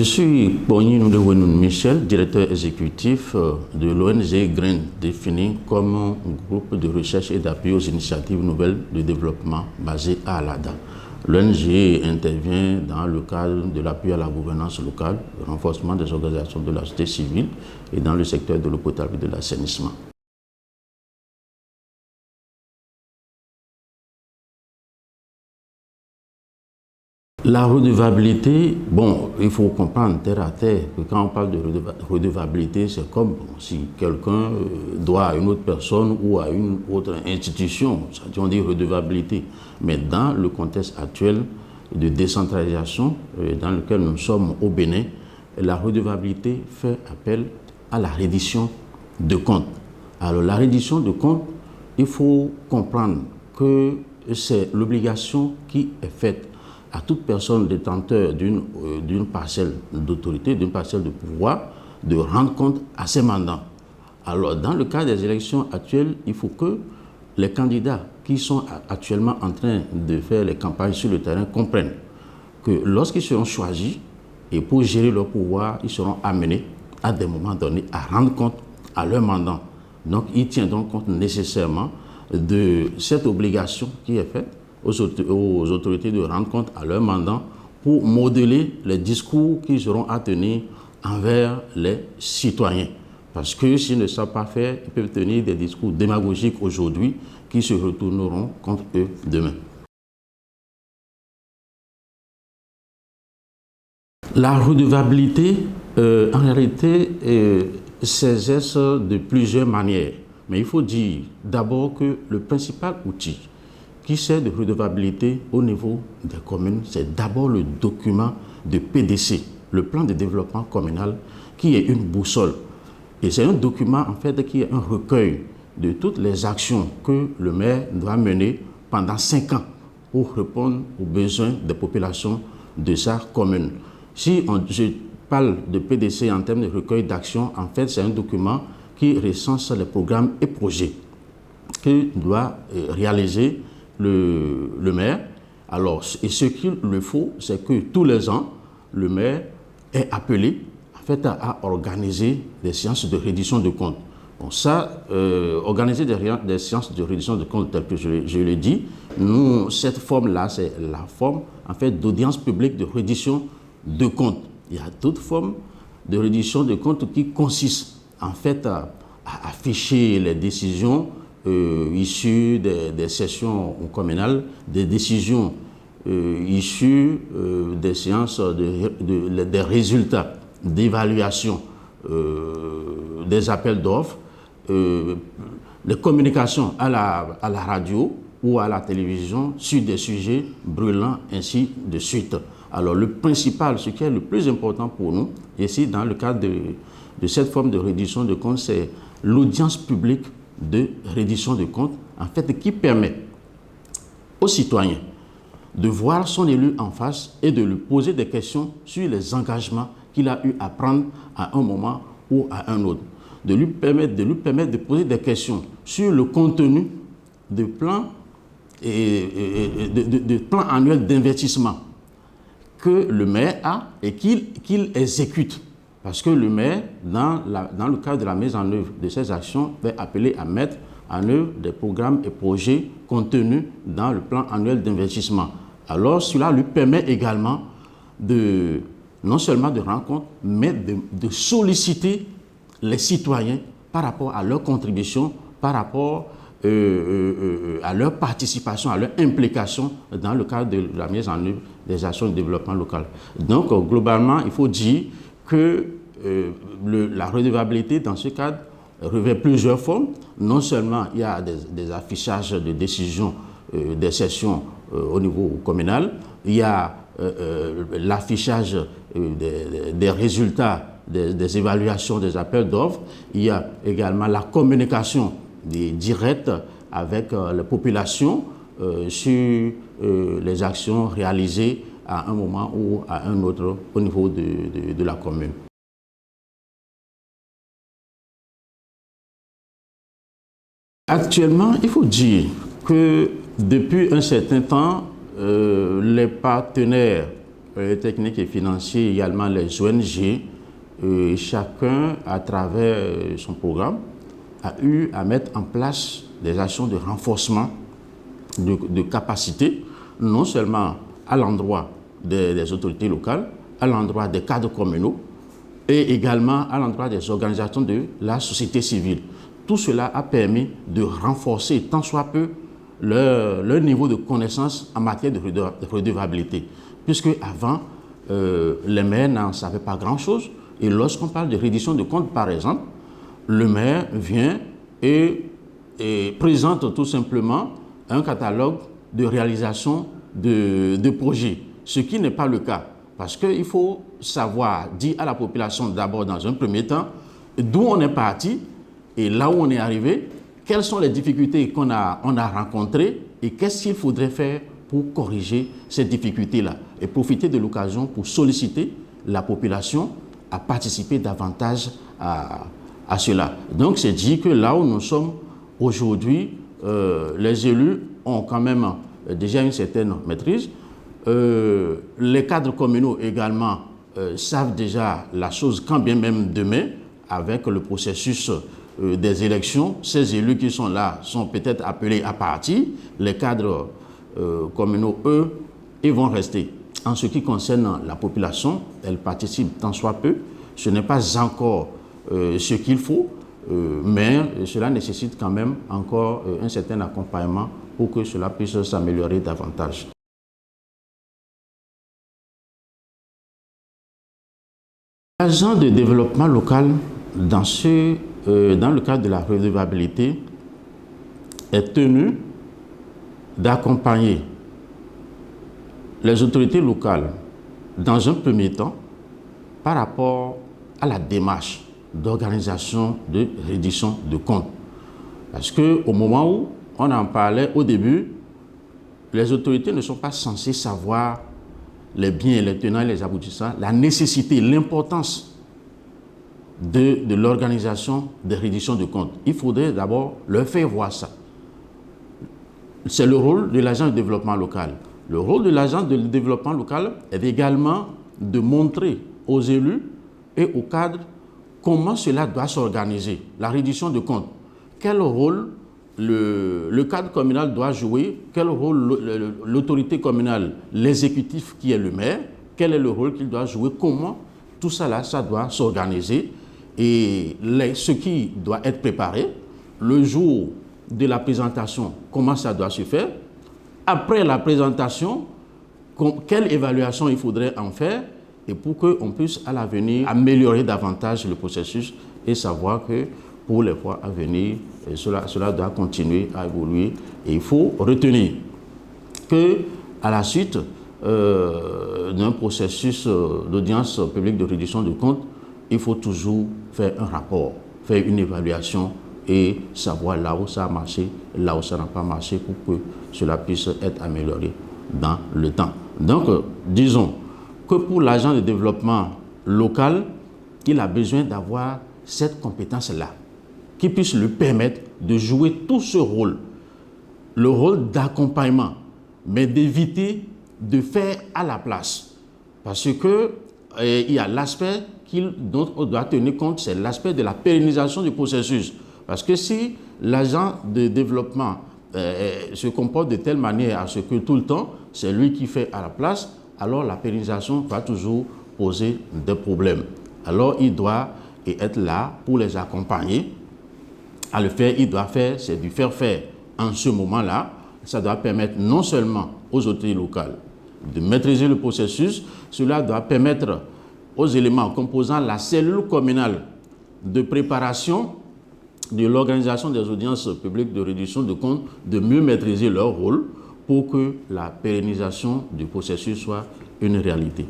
Je suis Pogny Noudewenoun Michel, directeur exécutif de l'ONG GREEN, défini comme un groupe de recherche et d'appui aux initiatives nouvelles de développement basées à Alada. L'ONG intervient dans le cadre de l'appui à la gouvernance locale, le renforcement des organisations de la société civile et dans le secteur de l'eau potable et de l'assainissement. La redevabilité, bon, il faut comprendre terre à terre que quand on parle de redevabilité, c'est comme si quelqu'un doit à une autre personne ou à une autre institution, on dit redevabilité. Mais dans le contexte actuel de décentralisation dans lequel nous sommes au Bénin, la redevabilité fait appel à la reddition de comptes. Alors la reddition de comptes, il faut comprendre que c'est l'obligation qui est faite à toute personne détenteur d'une parcelle d'autorité, d'une parcelle de pouvoir, de rendre compte à ses mandants. Alors, dans le cas des élections actuelles, il faut que les candidats qui sont actuellement en train de faire les campagnes sur le terrain comprennent que lorsqu'ils seront choisis et pour gérer leur pouvoir, ils seront amenés à des moments donnés à rendre compte à leurs mandants. Donc, ils tiendront compte nécessairement de cette obligation qui est faite aux autorités de rendre compte à leurs mandants pour modeler les discours qu'ils auront à tenir envers les citoyens. Parce que s'ils ne savent pas faire, ils peuvent tenir des discours démagogiques aujourd'hui qui se retourneront contre eux demain. La redevabilité, en réalité, s'exerce de plusieurs manières. Mais il faut dire d'abord que le principal outil qui sert de redevabilité au niveau des communes, c'est d'abord le document de PDC, le plan de développement communal, qui est une boussole. Et c'est un document, en fait, qui est un recueil de toutes les actions que le maire doit mener pendant 5 ans pour répondre aux besoins des populations de sa commune. Si je parle de PDC en termes de recueil d'actions, en fait, c'est un document qui recense les programmes et projets que doit réaliser le maire. Alors, et ce qu'il le faut, c'est que tous les ans, le maire est appelé en fait, à organiser des séances de reddition de comptes. Bon, ça, organiser des séances de reddition de comptes, tel que je l'ai dit, nous, cette forme-là, c'est la forme en fait, d'audience publique de reddition de comptes. Il y a d'autres formes de reddition de comptes qui consistent en fait à afficher les décisions issues des sessions communales, des décisions issues des séances, des résultats d'évaluation des appels d'offres, les communications à la radio ou à la télévision sur des sujets brûlants, ainsi de suite. Alors le principal, ce qui est le plus important pour nous, ici dans le cadre de cette forme de reddition de comptes, c'est l'audience publique de reddition de comptes, en fait, qui permet aux citoyens de voir son élu en face et de lui poser des questions sur les engagements qu'il a eu à prendre à un moment ou à un autre. De lui permettre de poser des questions sur le contenu de plans de plan annuel d'investissement que le maire a et qu'il exécute. Parce que le maire, dans le cadre de la mise en œuvre de ces actions, est appelé à mettre en œuvre des programmes et projets contenus dans le plan annuel d'investissement. Alors, cela lui permet également non seulement de rendre compte, mais de solliciter les citoyens par rapport à leur contribution, par rapport à leur participation, à leur implication dans le cadre de la mise en œuvre des actions de développement local. Donc, globalement, il faut dire que la redevabilité, dans ce cadre, revêt plusieurs formes. Non seulement il y a des affichages de décisions des sessions au niveau communal, il y a l'affichage des résultats des évaluations des appels d'offres, il y a également la communication directe avec les populations sur les actions réalisées à un moment ou à un autre au niveau de la commune. Actuellement, il faut dire que depuis un certain temps, les partenaires techniques et financiers, également les ONG, chacun, à travers son programme, a eu à mettre en place des actions de renforcement de capacité, non seulement à l'endroit des autorités locales, à l'endroit des cadres communaux et également à l'endroit des organisations de la société civile. Tout cela a permis de renforcer tant soit peu leur niveau de connaissance en matière de redevabilité. Puisque avant, les maires n'en savaient pas grand-chose. Et lorsqu'on parle de reddition de comptes, par exemple, le maire vient et présente tout simplement un catalogue de réalisation de projets, ce qui n'est pas le cas. Parce qu'il faut savoir dire à la population d'abord dans un premier temps d'où on est parti et là où on est arrivé, quelles sont les difficultés qu'on a rencontrées et qu'est-ce qu'il faudrait faire pour corriger ces difficultés-là et profiter de l'occasion pour solliciter la population à participer davantage à cela. Donc c'est dit que là où nous sommes aujourd'hui, les élus ont quand même déjà une certaine maîtrise. Les cadres communaux également savent déjà la chose, quand bien même demain, avec le processus des élections, ces élus qui sont là sont peut-être appelés à partir. Les cadres communaux, eux, ils vont rester. En ce qui concerne la population, elle participe tant soit peu. Ce n'est pas encore ce qu'il faut, mais cela nécessite quand même encore un certain accompagnement pour que cela puisse s'améliorer davantage. L'agent de développement local, dans le cadre de la redevabilité, est tenu d'accompagner les autorités locales dans un premier temps par rapport à la démarche d'organisation de reddition de comptes. Parce qu'au moment où on en parlait au début, les autorités ne sont pas censées savoir les biens et les tenants et les aboutissants, la nécessité, l'importance de l'organisation des redditions de comptes. Il faudrait d'abord leur faire voir ça. C'est le rôle de l'agent de développement local. Le rôle de l'agent de développement local est également de montrer aux élus et aux cadres comment cela doit s'organiser, la reddition de comptes. Quel rôle le cadre communal doit jouer, quel rôle l'autorité communale, l'exécutif qui est le maire, quel est le rôle qu'il doit jouer, comment tout ça là, ça doit s'organiser et ce qui doit être préparé, le jour de la présentation, comment ça doit se faire, après la présentation, quelle évaluation il faudrait en faire et pour qu'on puisse à l'avenir améliorer davantage le processus et savoir que pour les fois à venir, cela doit continuer à évoluer. Et il faut retenir qu'à la suite d'un processus d'audience publique de reddition de comptes, il faut toujours faire un rapport, faire une évaluation et savoir là où ça a marché, là où ça n'a pas marché pour que cela puisse être amélioré dans le temps. Donc, disons que pour l'agent de développement local, il a besoin d'avoir cette compétence-là, qui puisse lui permettre de jouer tout ce rôle, le rôle d'accompagnement, mais d'éviter de faire à la place. Parce que il y a l'aspect dont on doit tenir compte, c'est l'aspect de la pérennisation du processus. Parce que si l'agent de développement se comporte de telle manière à ce que tout le temps, c'est lui qui fait à la place, alors la pérennisation va toujours poser des problèmes. Alors il doit être là pour les accompagner. À le faire, il doit faire, c'est du faire en ce moment-là. Ça doit permettre non seulement aux autorités locales de maîtriser le processus, cela doit permettre aux éléments composant la cellule communale de préparation de l'organisation des audiences publiques de reddition de comptes de mieux maîtriser leur rôle pour que la pérennisation du processus soit une réalité.